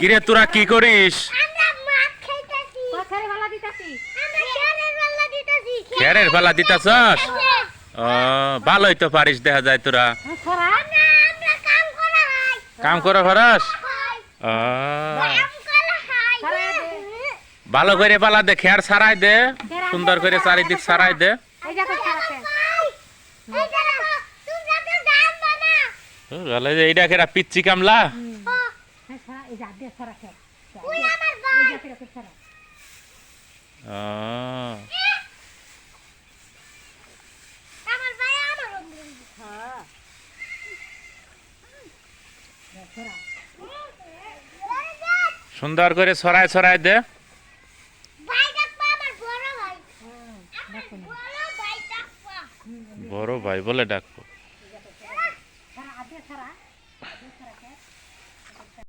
কিরে তোরা কি করিস? খেরের পালা দিতাছস? ভালোই তো পারিস দেখা যায় তোরা। কাম করা পারস? ভালো করে পালা দে, খেয়ার ছাড়াই দে, সুন্দর করে চারিদিক ছাড়াই দে। এইটা কেরা পিচ্ছি কামলা? সুন্দর করে ছড়াই ছড়াই দে। বড় ভাই বলে ডাক।